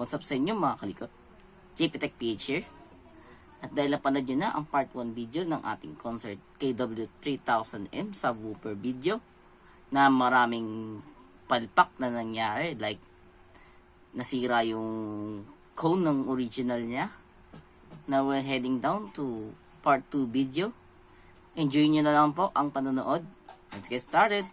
What's up sa inyo mga kalikot? Jaypi Tech PH here. At dahil napanood nyo na ang part 1 video ng ating Konzert KW-3000M subwoofer video na maraming palpak na nangyari, like nasira yung cone ng original niya. Now we're heading down to part 2 video. Enjoy nyo na lang po ang panonood. Let's get started!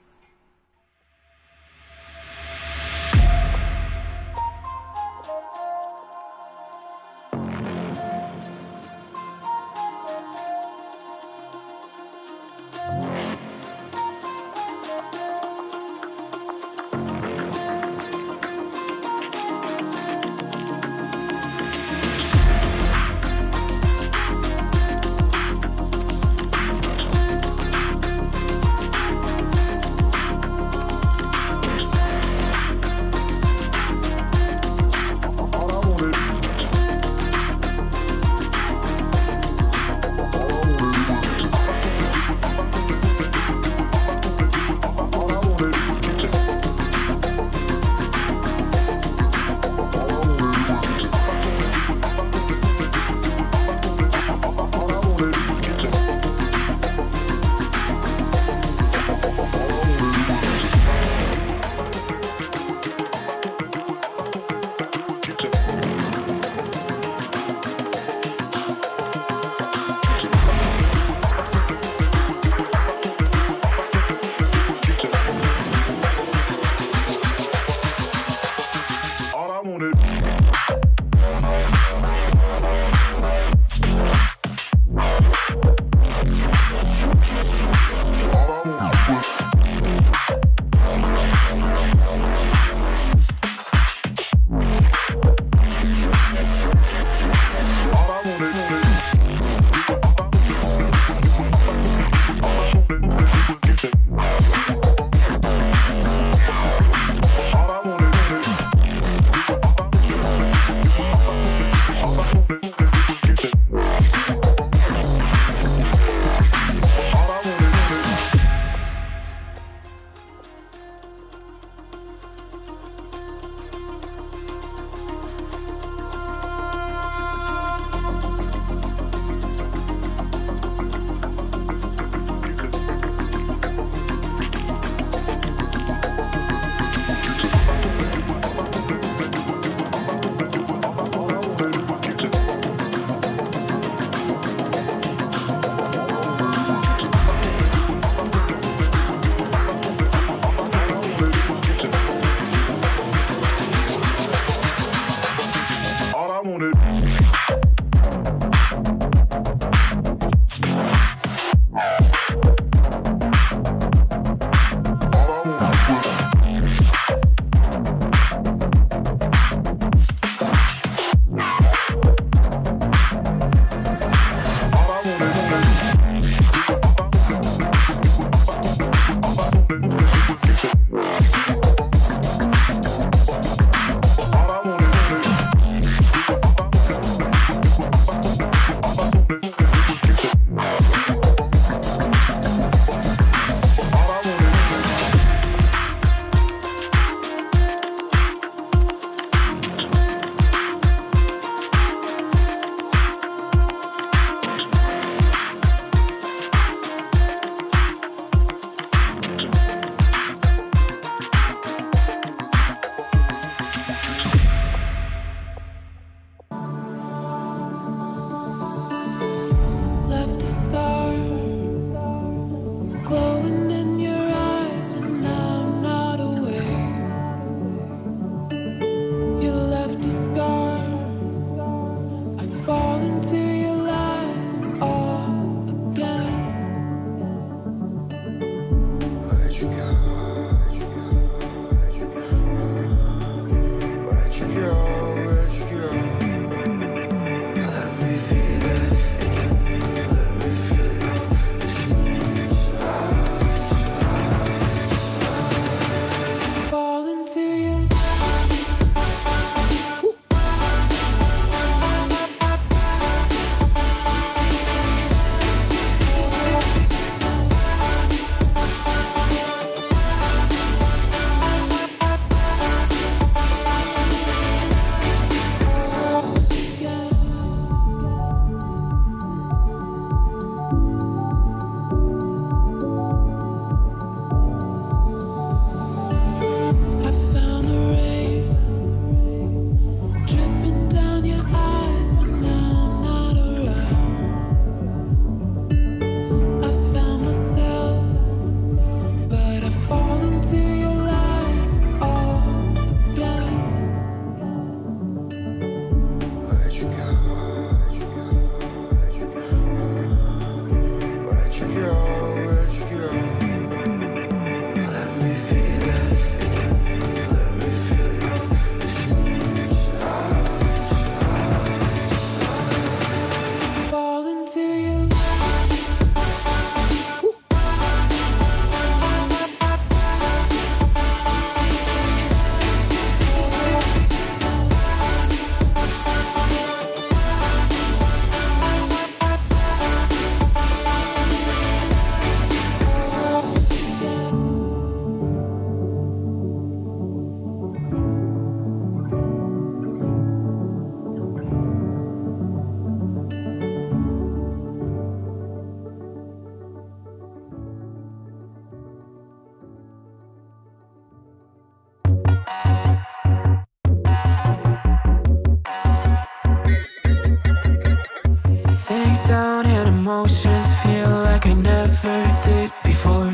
breakdown and emotions feel like I never did before.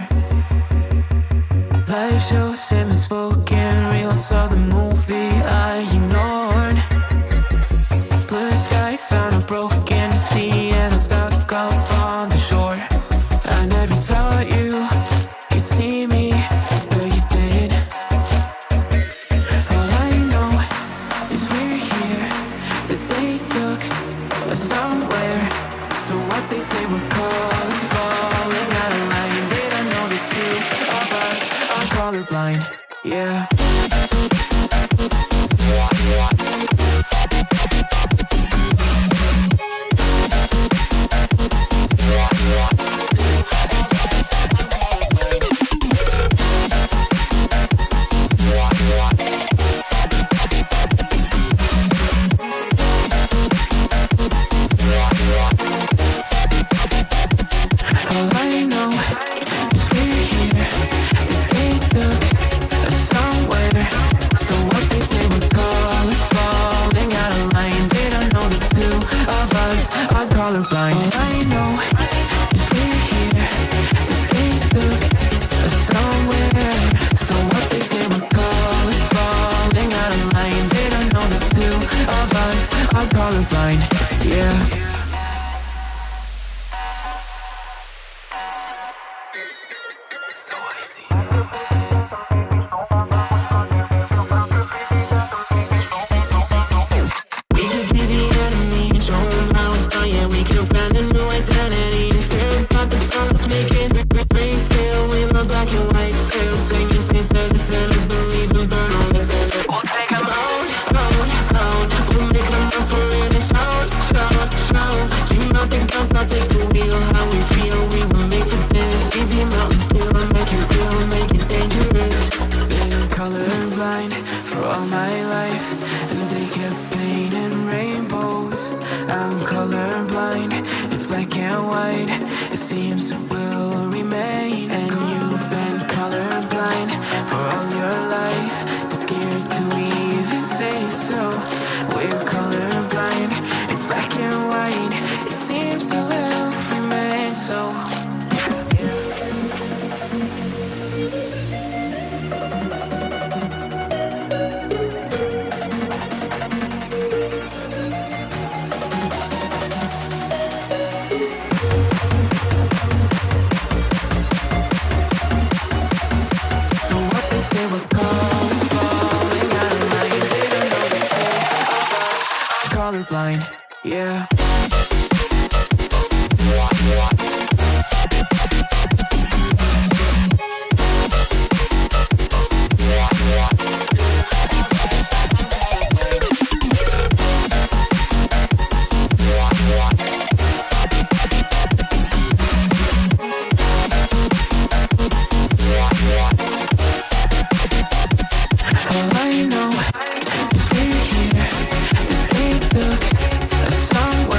Live shows and unspoken reels of the movie I ignored. Blue skies on a broken sea and I'm stuck up on the shore. I never thought you could see me, but you did. All I know is we're here, that they took us somewhere. So what they say we're called, falling out of line. They don't know the two of us are colorblind, yeah. Colorblind. All I know is we're here, that they took us somewhere. So what they say we're calling, falling out of line. They don't know the two of us are colorblind, yeah. Colorblind for all my life, and they kept painting rainbows. I'm colorblind, it's black and white. It seems it will remain. And you've been colorblind for all your life, too scared to even say so. We're colorblind, it's black and white. It seems it will remain so. Colorblind, yeah. All I know is we're here, that they took us somewhere.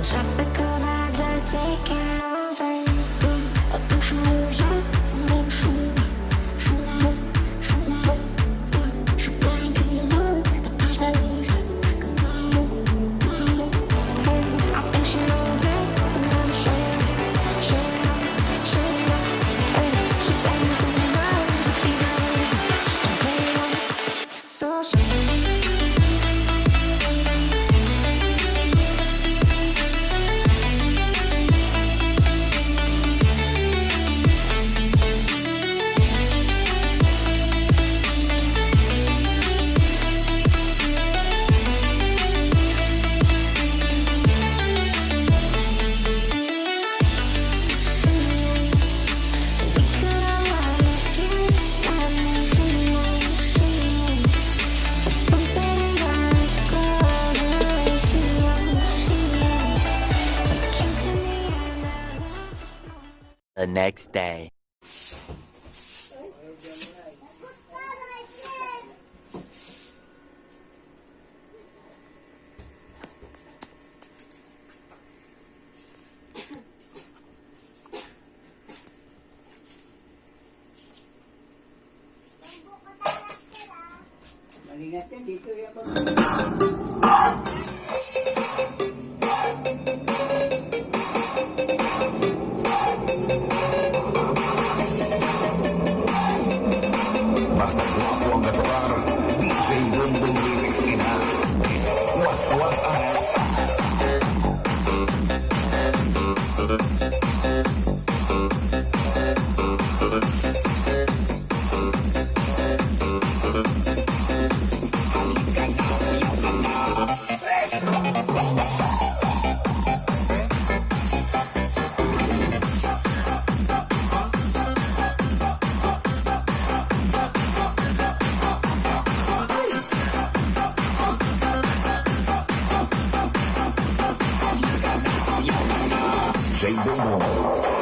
Tropical vibes are taking over. I think she knows it, but I'm sure, she banging through the walls with these hoes. She can play on, so she. The next day. Basta guwapo ang gatuar, DJ Bumbong lyrics ina. Was Jay Bumbong.